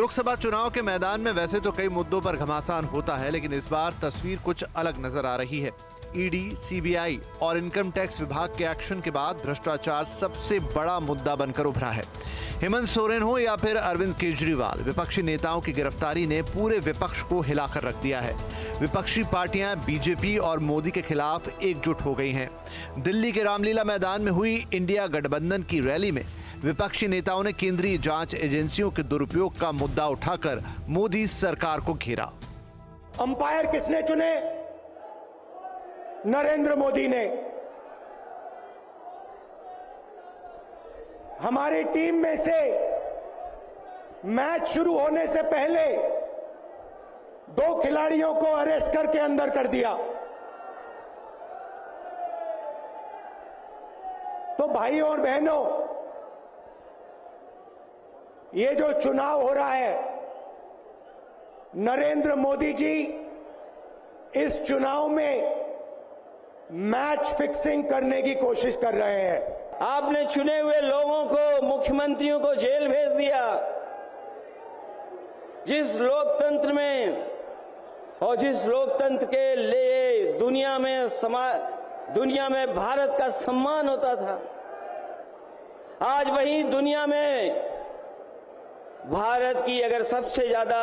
लोकसभा चुनाव के मैदान में वैसे तो कई मुद्दों पर घमासान होता है, लेकिन इस बार तस्वीर कुछ अलग नजर आ रही है। ईडी, सीबीआई और इनकम टैक्स विभाग के एक्शन के बाद भ्रष्टाचार सबसे बड़ा मुद्दा बनकर उभरा है। हेमंत सोरेन हो या फिर अरविंद केजरीवाल, विपक्षी नेताओं की गिरफ्तारी ने पूरे विपक्ष को हिलाकर रख दिया है। विपक्षी पार्टियां बीजेपी और मोदी के खिलाफ एकजुट हो गई हैं। दिल्ली के रामलीला मैदान में हुई इंडिया गठबंधन की रैली में विपक्षी नेताओं ने केंद्रीय जांच एजेंसियों के दुरुपयोग का मुद्दा उठाकर मोदी सरकार को घेरा। अंपायर किसने चुने? नरेंद्र मोदी ने। हमारी टीम में से मैच शुरू होने से पहले 2 खिलाड़ियों को अरेस्ट करके अंदर कर दिया। तो भाइयों और बहनों, ये जो चुनाव हो रहा है, नरेंद्र मोदी जी इस चुनाव में मैच फिक्सिंग करने की कोशिश कर रहे हैं। आपने चुने हुए लोगों को, मुख्यमंत्रियों को जेल भेज दिया। जिस लोकतंत्र में और जिस लोकतंत्र के लिए दुनिया में भारत का सम्मान होता था, आज वही दुनिया में भारत की अगर सबसे ज्यादा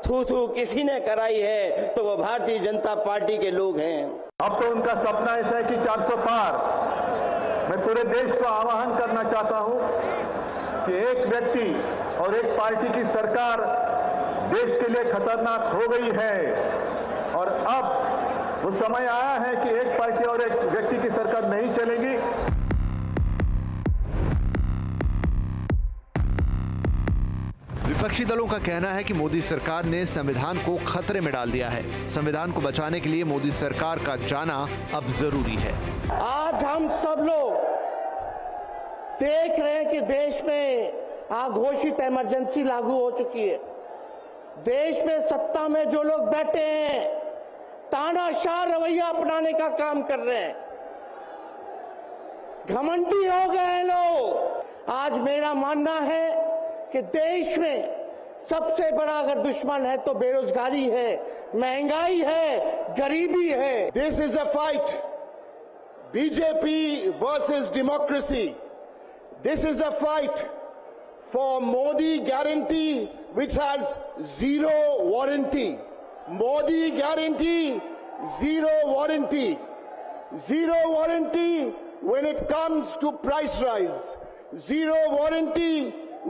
थू किसी ने कराई है तो वो भारतीय जनता पार्टी के लोग हैं। अब तो उनका सपना ऐसा है कि 400 पार। मैं पूरे देश को आह्वान करना चाहता हूं कि एक व्यक्ति और एक पार्टी की सरकार देश के लिए खतरनाक हो गई है और अब वो समय आया है कि एक पार्टी और एक व्यक्ति की सरकार नहीं चलेगी। विपक्षी दलों का कहना है कि मोदी सरकार ने संविधान को खतरे में डाल दिया है। संविधान को बचाने के लिए मोदी सरकार का जाना अब जरूरी है। आज हम सब लोग देख रहे हैं कि देश में अघोषित इमरजेंसी लागू हो चुकी है। देश में सत्ता में जो लोग बैठे हैं तानाशाह रवैया अपनाने का काम कर रहे हैं, घमंडी हो गए हैं लोग। आज मेरा मानना है कि देश में सबसे बड़ा अगर दुश्मन है तो बेरोजगारी है, महंगाई है, गरीबी है। This is a fight, BJP versus democracy. This is a fight for Modi guarantee which has zero warranty. Modi guarantee, zero warranty. Zero warranty when it comes to price rise. Zero warranty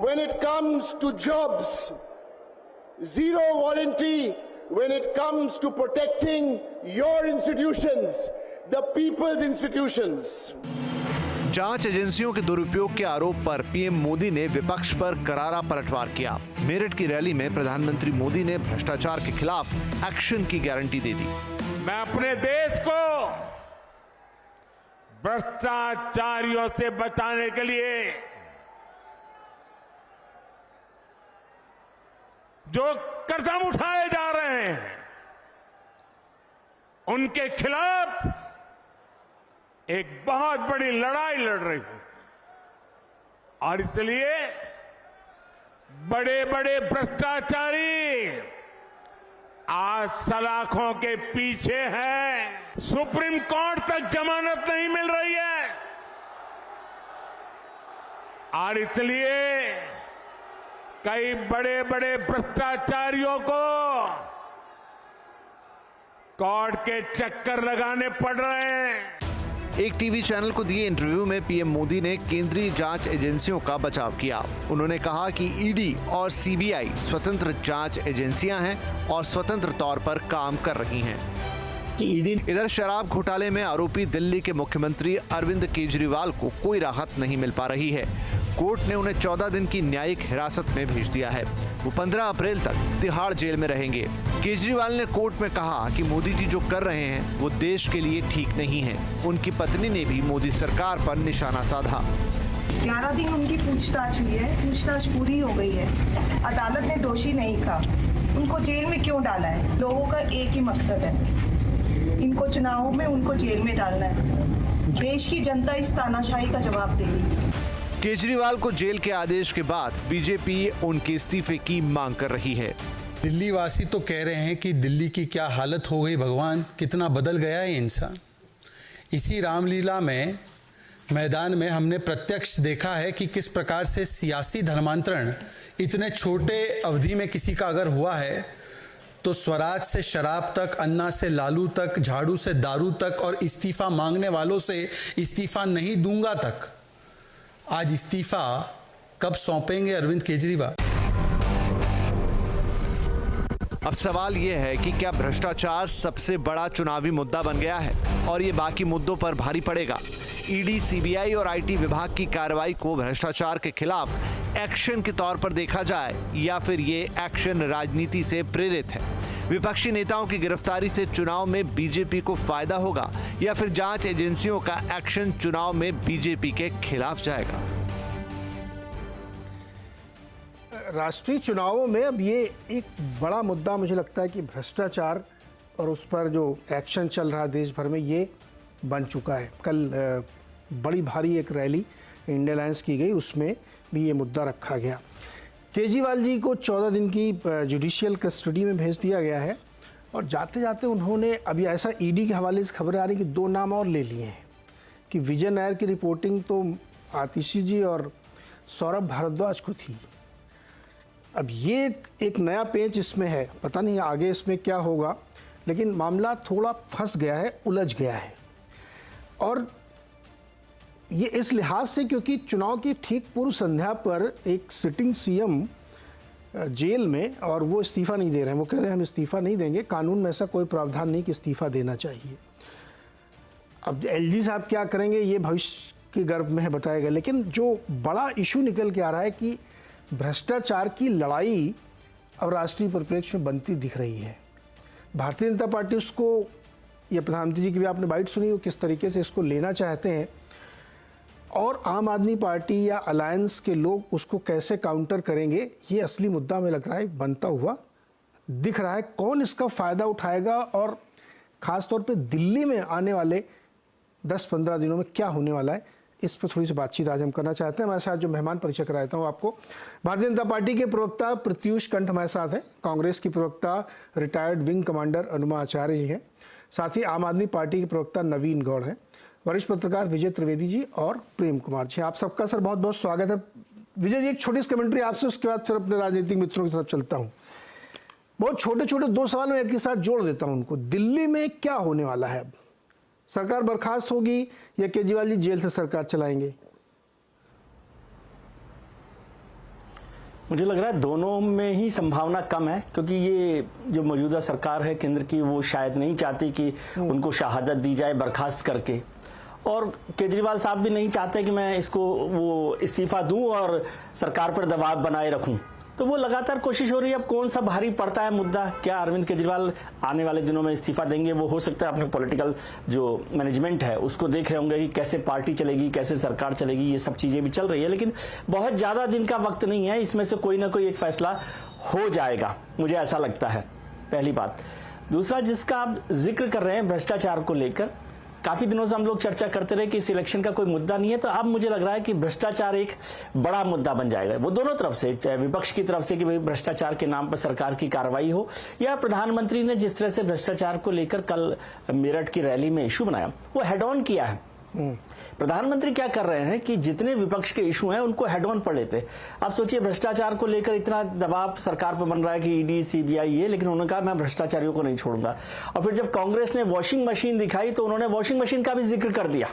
when it comes to jobs. Zero warranty when it comes to protecting your institutions, the people's institutions. जांच एजेंसियों के दुरुपयोग के आरोप पर PM Modi ने विपक्ष पर करारा पलटवार किया। मेरठ की रैली में प्रधानमंत्री मोदी ने भ्रष्टाचार के खिलाफ एक्शन की गारंटी दे दी। मैं अपने देश को भ्रष्टाचारियों से बचाने के लिए जो कदम उठाए जा रहे हैं उनके खिलाफ एक बहुत बड़ी लड़ाई लड़ रही हूं। और इसलिए बड़े बड़े भ्रष्टाचारी आज सलाखों के पीछे हैं। सुप्रीम कोर्ट तक जमानत नहीं मिल रही है और इसलिए कई बड़े बड़े भ्रष्टाचारियों को कोर्ट के चक्कर लगाने पड़ रहे हैं। एक टीवी चैनल को दिए इंटरव्यू में पीएम मोदी ने केंद्रीय जांच एजेंसियों का बचाव किया। उन्होंने कहा कि ईडी और सीबीआई स्वतंत्र जांच एजेंसियां हैं और स्वतंत्र तौर पर काम कर रही हैं। इधर शराब घोटाले में आरोपी दिल्ली के मुख्यमंत्री अरविंद केजरीवाल को कोई राहत नहीं मिल पा रही है। कोर्ट ने उन्हें 14 दिन की न्यायिक हिरासत में भेज दिया है। वो 15 अप्रैल तक तिहाड़ जेल में रहेंगे। केजरीवाल ने कोर्ट में कहा कि मोदी जी जो कर रहे हैं वो देश के लिए ठीक नहीं है। उनकी पत्नी ने भी मोदी सरकार पर निशाना साधा। 11 दिन उनकी पूछताछ हुई है, पूछताछ पूरी हो गई है। अदालत ने दोषी नहीं कहा, उनको जेल में क्यों डाला है? लोगों का एक ही मकसद है, इनको चुनावों में उनको जेल में डालना है। देश की जनता इस तानाशाही का जवाब देगी। केजरीवाल को जेल के आदेश के बाद बीजेपी उनके इस्तीफे की मांग कर रही है। दिल्ली वासी तो कह रहे हैं कि दिल्ली की क्या हालत हो गई, भगवान कितना बदल गया है इंसान। इसी रामलीला में मैदान में हमने प्रत्यक्ष देखा है कि किस प्रकार से सियासी धर्मांतरण इतने छोटे अवधि में किसी का अगर हुआ है तो स्वराज से शराब तक, अन्ना से लालू तक, झाड़ू से दारू तक और इस्तीफा मांगने वालों से इस्तीफा नहीं दूंगा तक। आज इस्तीफा कब सौंपेंगे अरविंद केजरीवाल? अब सवाल यह है कि क्या भ्रष्टाचार सबसे बड़ा चुनावी मुद्दा बन गया है और ये बाकी मुद्दों पर भारी पड़ेगा? ईडी, सीबीआई और आईटी विभाग की कार्रवाई को भ्रष्टाचार के खिलाफ एक्शन के तौर पर देखा जाए या फिर ये एक्शन राजनीति से प्रेरित है? विपक्षी नेताओं की गिरफ्तारी से चुनाव में बीजेपी को फायदा होगा या फिर जांच एजेंसियों का एक्शन चुनाव में बीजेपी के खिलाफ जाएगा? राष्ट्रीय चुनावों में अब ये एक बड़ा मुद्दा मुझे लगता है कि भ्रष्टाचार और उस पर जो एक्शन चल रहा है देश भर में, ये बन चुका है। कल बड़ी भारी एक रैली इंडिया अलायंस की गई, उसमें भी ये मुद्दा रखा गया। केजरीवाल जी को 14 दिन की जुडिशियल कस्टडी में भेज दिया गया है और जाते जाते उन्होंने, अभी ऐसा ईडी के हवाले से खबरें आ रही कि 2 नाम और ले लिए हैं कि विजय नायर की रिपोर्टिंग तो आतिशी जी और सौरभ भारद्वाज को थी। अब ये एक नया पेच इसमें है, पता नहीं आगे इसमें क्या होगा, लेकिन मामला थोड़ा फंस गया है, उलझ गया है। और ये इस लिहाज से क्योंकि चुनाव की ठीक पूर्व संध्या पर एक सिटिंग सीएम जेल में, और वो इस्तीफा नहीं दे रहे हैं। वो कह रहे हैं हम इस्तीफा नहीं देंगे, कानून में ऐसा कोई प्रावधान नहीं कि इस्तीफा देना चाहिए। अब एलजी साहब क्या करेंगे ये भविष्य के गर्भ में है बताएगा, लेकिन जो बड़ा इशू निकल के आ रहा है कि भ्रष्टाचार की लड़ाई अब राष्ट्रीय परिप्रेक्ष्य में बनती दिख रही है। भारतीय जनता पार्टी उसको, या प्रधानमंत्री जी की भी आपने बाइट सुनी, वो किस तरीके से इसको लेना चाहते हैं, और आम आदमी पार्टी या अलायंस के लोग उसको कैसे काउंटर करेंगे, ये असली मुद्दा में लग रहा है बनता हुआ दिख रहा है। कौन इसका फ़ायदा उठाएगा और ख़ास तौर पे दिल्ली में आने वाले 10-15 दिनों में क्या होने वाला है, इस पर थोड़ी सी बातचीत आज हम करना चाहते हैं। हमारे साथ जो मेहमान परिचय कराता हूँ आपको, भारतीय जनता पार्टी के प्रवक्ता प्रत्युष कंठ हमारे साथ हैं, कांग्रेस की प्रवक्ता रिटायर्ड विंग कमांडर अनुमा आचार्य जी हैं, साथ ही आम आदमी पार्टी के प्रवक्ता नवीन गौड़ हैं, वरिष्ठ पत्रकार विजय त्रिवेदी जी और प्रेम कुमार जी। आप सबका सर बहुत बहुत स्वागत है। विजय जी, एक छोटी सी कमेंट्री आपसे, उसके बाद फिर अपने राजनीतिक मित्रों की तरफ चलता हूँ। बहुत छोटे छोटे 2 सवाल मैं एक के साथ जोड़ देता हूँ उनको। दिल्ली में क्या होने वाला है? अब सरकार बर्खास्त होगी या केजरीवाल जी जेल से सरकार चलाएंगे? मुझे लग रहा है दोनों में ही संभावना कम है, क्योंकि ये जो मौजूदा सरकार है केंद्र की, वो शायद नहीं चाहती कि उनको शहादत दी जाए बर्खास्त करके, और केजरीवाल साहब भी नहीं चाहते कि मैं इसको वो इस्तीफा दूं और सरकार पर दबाव बनाए रखूं। तो वो लगातार कोशिश हो रही है। अब कौन सा भारी पड़ता है मुद्दा, क्या अरविंद केजरीवाल आने वाले दिनों में इस्तीफा देंगे? वो हो सकता है अपने पॉलिटिकल जो मैनेजमेंट है उसको देख रहे होंगे कि कैसे पार्टी चलेगी, कैसे सरकार चलेगी, ये सब चीजें भी चल रही है। लेकिन बहुत ज्यादा दिन का वक्त नहीं है, इसमें से कोई ना कोई एक फैसला हो जाएगा, मुझे ऐसा लगता है, पहली बात। दूसरा, जिसका आप जिक्र कर रहे हैं भ्रष्टाचार को लेकर, काफी दिनों से हम लोग चर्चा करते रहे कि इस इलेक्शन का कोई मुद्दा नहीं है, तो अब मुझे लग रहा है कि भ्रष्टाचार एक बड़ा मुद्दा बन जाएगा। वो दोनों तरफ से, चाहे विपक्ष की तरफ से कि भाई भ्रष्टाचार के नाम पर सरकार की कार्रवाई हो, या प्रधानमंत्री ने जिस तरह से भ्रष्टाचार को लेकर कल मेरठ की रैली में इशू बनाया, वो हेड ऑन किया है। प्रधानमंत्री क्या कर रहे हैं कि जितने विपक्ष के इशू हैं उनको हेड ऑन पर लेते। आप सोचिए, भ्रष्टाचार को लेकर इतना दबाव सरकार पर बन रहा है कि ईडी, सीबीआई ये, लेकिन उन्होंने कहा मैं भ्रष्टाचारियों को नहीं छोड़ूंगा। और फिर जब कांग्रेस ने वॉशिंग मशीन दिखाई तो उन्होंने वॉशिंग मशीन का भी जिक्र कर दिया।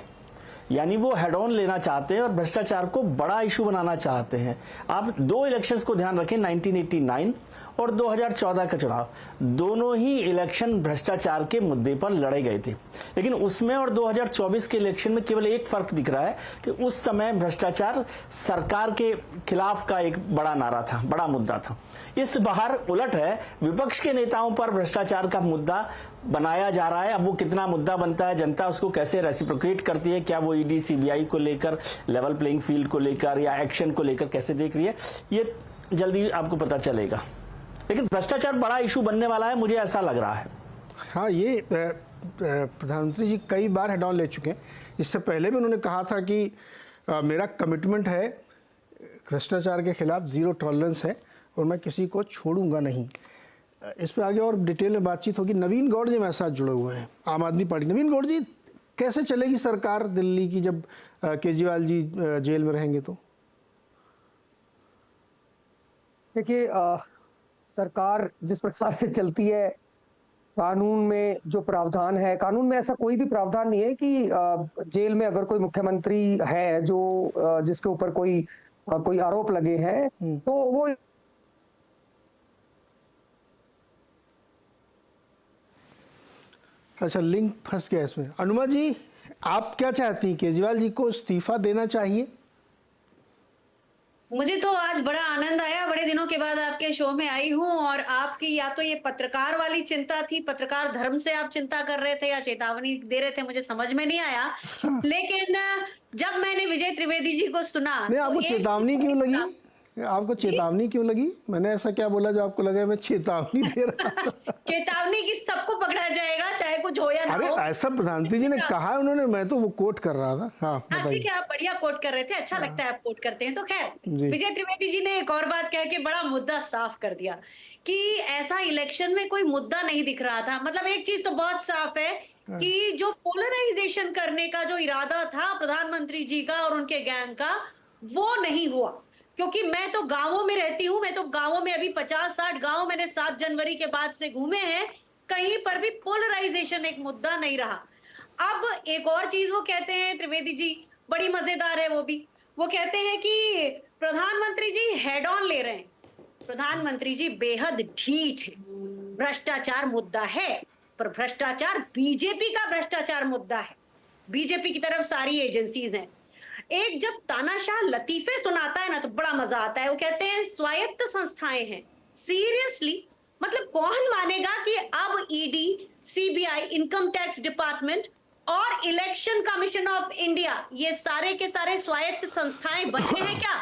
यानी वो हेड ऑन लेना चाहते हैं और भ्रष्टाचार को बड़ा इशू बनाना चाहते हैं। आप 2 इलेक्शंस को ध्यान रखें, 1989 और 2014 का चुनाव, दोनों ही इलेक्शन भ्रष्टाचार के मुद्दे पर लड़े गए थे। लेकिन उसमें और 2024 के इलेक्शन में केवल एक फर्क दिख रहा है कि उस समय भ्रष्टाचार सरकार के खिलाफ का एक बड़ा नारा था, बड़ा मुद्दा था। इस बार उलट है, विपक्ष के नेताओं पर भ्रष्टाचार का मुद्दा बनाया जा रहा है। अब वो कितना मुद्दा बनता है, जनता उसको कैसे रेसिप्रोकेट करती है, क्या वो ईडी, सीबीआई को लेकर, लेवल प्लेइंग फील्ड को लेकर या एक्शन को लेकर कैसे देख रही है, ये जल्दी आपको पता चलेगा। लेकिन भ्रष्टाचार बड़ा इशू बनने वाला है, मुझे ऐसा लग रहा है। हाँ, ये प्रधानमंत्री जी कई बार हेड ऑन ले चुके हैं। इससे पहले भी उन्होंने कहा था कि मेरा कमिटमेंट है, भ्रष्टाचार के खिलाफ ज़ीरो टॉलरेंस है और मैं किसी को छोड़ूंगा नहीं। इस पे आगे और डिटेल में बातचीत होगी। नवीन गौड़ जी मेरे साथ जुड़े हुए हैं, आम आदमी पार्टी। नवीन गौड़ जी, कैसे चलेगी सरकार दिल्ली की जब केजरीवाल जी जेल में रहेंगे तो? देखिए, सरकार जिस प्रकार से चलती है, कानून में जो प्रावधान है, कानून में ऐसा कोई भी प्रावधान नहीं है कि जेल में अगर कोई मुख्यमंत्री है जो जिसके ऊपर कोई आरोप लगे हैं तो वो अच्छा, लिंक फंस गया इसमें। अनुमा जी, आप क्या चाहती हैं, केजरीवाल जी को इस्तीफा देना चाहिए? मुझे तो आज बड़ा आनंद आया, बड़े दिनों के बाद आपके शो में आई हूं और आपकी या तो ये पत्रकार वाली चिंता थी, पत्रकार धर्म से आप चिंता कर रहे थे या चेतावनी दे रहे थे, मुझे समझ में नहीं आया। लेकिन जब मैंने विजय त्रिवेदी जी को सुना, नहीं, आपको चेतावनी क्यों लगी? आपको चेतावनी क्यों लगी? मैंने ऐसा क्या बोला जो आपको लगा मैं चेतावनी दे रहा था? चेतावनी की सबको पकड़ा जाएगा, चाहे कुछ हो या ना अरे हो। ऐसा प्रधानमंत्री जी ने कहा है उन्होंने, मैं तो वो कोट कर रहा था। हाँ, ठीक है, आप बढ़िया कोट कर रहे थे, अच्छा लगता है आप कोट करते हैं। तो खैर, जी। विजय त्रिवेदी जी ने एक और बात कह के बड़ा मुद्दा साफ कर दिया कि ऐसा इलेक्शन में कोई मुद्दा नहीं दिख रहा था। मतलब एक चीज तो बहुत साफ है कि जो पोलराइजेशन करने का जो इरादा था प्रधानमंत्री जी का और उनके गैंग का, वो नहीं हुआ। क्योंकि मैं तो गांवों में रहती हूं, मैं तो गांवों में अभी 50-60 गांव मैंने 7 जनवरी के बाद से घूमे हैं, कहीं पर भी पोलराइजेशन एक मुद्दा नहीं रहा। अब एक और चीज वो कहते हैं त्रिवेदी जी, बड़ी मजेदार है वो भी। वो कहते हैं कि प्रधानमंत्री जी हेड ऑन ले रहे हैं। प्रधानमंत्री जी बेहद ढीठ है। भ्रष्टाचार मुद्दा है, पर भ्रष्टाचार बीजेपी का भ्रष्टाचार मुद्दा है। बीजेपी की तरफ सारी एजेंसीज हैं। एक जब तानाशाह लतीफे सुनाता है ना तो बड़ा मजा आता है। वो कहते हैं स्वायत्त संस्थाएं हैं। सीरियसली, मतलब कौन मानेगा कि अब ED, CBI, income tax department और इलेक्शन कमीशन ऑफ इंडिया, ये सारे के सारे स्वायत्त संस्थाएं बचे हैं क्या?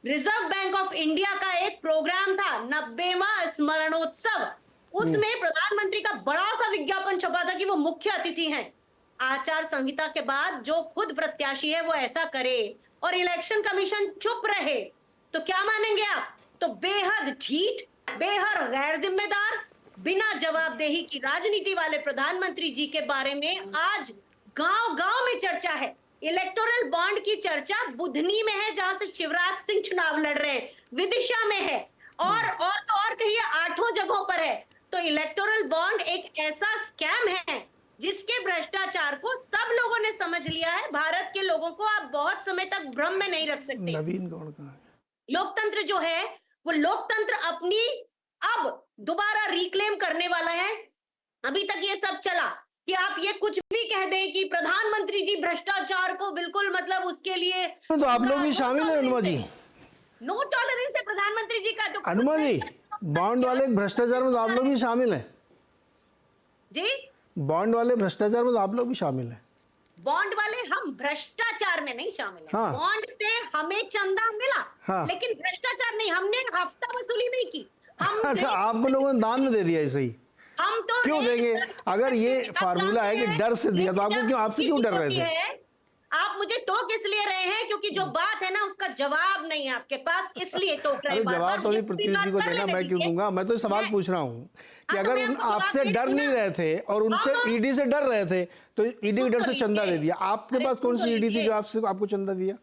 रिजर्व बैंक ऑफ इंडिया का एक प्रोग्राम था 90वां स्मरणोत्सव, उसमें प्रधानमंत्री का बड़ा सा विज्ञापन छपा था कि वो मुख्य अतिथि हैं। आचार संहिता के बाद जो खुद प्रत्याशी है वो ऐसा करे और इलेक्शन कमीशन चुप रहे तो क्या मानेंगे आप? तो बेहद ढीठ, बेहद गैर जिम्मेदार, बिना जवाबदेही की राजनीति वाले प्रधानमंत्री जी के बारे में आज गांव-गांव में चर्चा है। इलेक्टोरल बॉन्ड की चर्चा बुधनी में है, जहां से शिवराज सिंह चुनाव लड़ रहे हैं, विदिशा में है और कहिए 8 जगहों पर है। तो इलेक्टोरल बॉन्ड एक ऐसा स्कैम है जिसके भ्रष्टाचार को सब लोगों ने समझ लिया है। भारत के लोगों को आप बहुत समय तक भ्रम में नहीं रख सकते। नवीन गौड़ कहाँ है? लोकतंत्र जो है वो लोकतंत्र अपनी अब दोबारा रिक्लेम करने वाला है। अभी तक ये सब चला कि आप ये कुछ भी कह दें कि प्रधानमंत्री जी भ्रष्टाचार को बिल्कुल मतलब उसके लिए तो आप लोग भी शामिल हैं अनुमा जी? नो टॉलरेंस है प्रधानमंत्री जी का। तो अनुमा जी, बॉन्ड वाले भ्रष्टाचार में तो आप लोग भी शामिल हैं जी? बॉन्ड वाले भ्रष्टाचार में तो आप लोग भी शामिल हैं। बॉन्ड वाले हम भ्रष्टाचार में नहीं शामिल हैं। हाँ। बॉन्ड से हमें चंदा मिला, हाँ। लेकिन भ्रष्टाचार नहीं, हमने हफ्ता वसूली नहीं की। अच्छा, आपको लोगों ने दान में दे दिया ऐसे ही? हम तो क्यों देंगे? अगर ये फार्मूला है कि डर से दिया तो आपको क्यों, आपसे क्यों डर रहे थे? आप मुझे टोक इसलिए रहे हैं क्योंकि जो बात है ना उसका जवाब नहीं है आपके पास, इसलिए टोक रहे हैं। अरे जवाब तो भी पृथ्वी जी को देना, मैं क्यों दूंगा? मैं तो सवाल पूछ रहा हूँ कि अगर आपसे डर नहीं रहे थे और उनसे ईडी से डर रहे थे तो ईडी के डर से चंदा दे दिया। आपके पास कौन सी ईडी थी जो आपको चंदा दिया?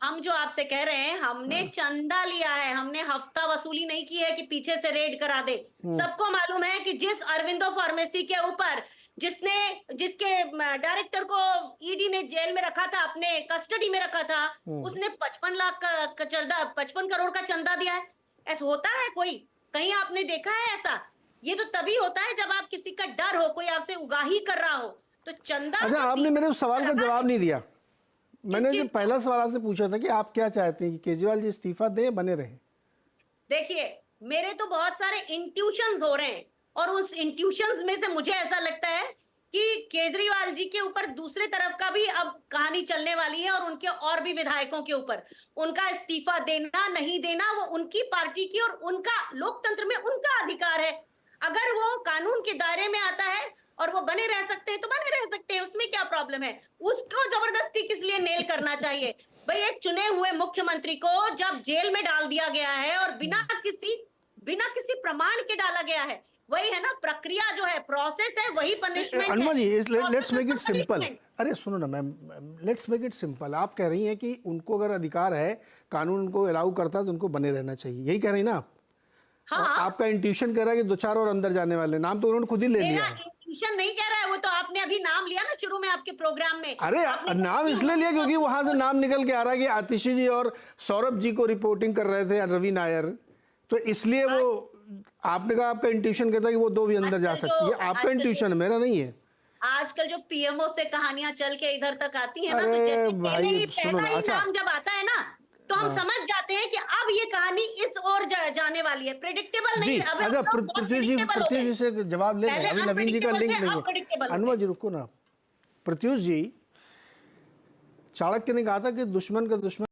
हम जो आपसे कह रहे हैं, हमने चंदा लिया है, हमने हफ्ता वसूली नहीं की है कि पीछे से रेड करा दे। सबको मालूम है कि जिस अरविंदो फार्मेसी के ऊपर जिसके डायरेक्टर को ईडी ने जेल में रखा था, अपने कस्टडी में रखा था, उसने 55 करोड़ का चंदा दिया है। ऐसा होता है कोई? कहीं आपने देखा है ऐसा? ये तो तभी होता है जब आप किसी का डर हो, कोई आपसे उगाही कर रहा हो तो चंदा। अच्छा, आपने मेरे उस सवाल का जवाब नहीं दिया। मैंने जो पहला सवाल आपसे पूछा था कि आप क्या चाहते हैं कि केजरीवाल जी इस्तीफा दें, बने रहें? देखिए, मेरे तो बहुत सारे इंट्यूशंस हो रहे हैं और उस इंट्यूशंस में से मुझे ऐसा लगता है कि केजरीवाल जी के ऊपर दूसरे तरफ का भी अब कहानी चलने वाली है और उनके और भी विधायकों के ऊपर। उनका इस्तीफा देना नहीं देना वो उनकी पार्टी की और उनका लोकतंत्र में उनका अधिकार है। अगर वो कानून के दायरे में आता है और वो बने रह सकते हैं तो बने रह सकते हैं, उसमें क्या प्रॉब्लम है? उसको जबरदस्ती किस लिए नेल करना चाहिए? भाई एक चुने हुए मुख्यमंत्री को जब जेल में डाल दिया गया है और बिना किसी प्रमाण के डाला गया है, वही है ना प्रक्रिया जो है, प्रोसेस है, वही punishment. Anuma ji, let's make it simple. अरे सुनो ना ma'am, let's make it simple. आप कह रही हैं कि उनको अगर अधिकार है, कानून उनको अलाउ करता है तो उनको बने रहना चाहिए, यही कह रही ना आप? हाँ, आपका इंट्यूशन कह रहा है कि 2-4 और अंदर जाने वाले नाम तो उन्होंने खुद ही ले लिया है। इंट्यूशन नहीं कह रहा है, वो तो आपने अभी नाम लिया ना शुरू में आपके प्रोग्राम में। अरे नाम इसलिए लिया क्योंकि वहां से नाम निकल के आ रहा है कि आतिशी जी और सौरभ जी को रिपोर्टिंग कर रहे थे, रवि नायर, तो इसलिए वो आपने कहा, आपका इंट्यूशन कहता है कि वो 2 भी अंदर जा सकती है। आपका इंट्यूशन, मेरा नहीं है। आजकल जो पीएमओ से कहानियां चल के इधर तक आती है ना, तो अरे जैसे भाई, सुनो पहला ना, ही अच्छा। नाम जब आता है ना, तो हम समझ जाते हैं कि अब ये कहानी इस ओर जाने वाली है। प्रेडिक्टेबल जी, नहीं। अब अच्छा, पृथ्वी जी से जवाब ले लें, अभी नवीन जी का लिंक लेंगे। अनुमा जी रुको ना। प्रत्युष जी, चाणक्य ने कहा था कि दुश्मन का दुश्मन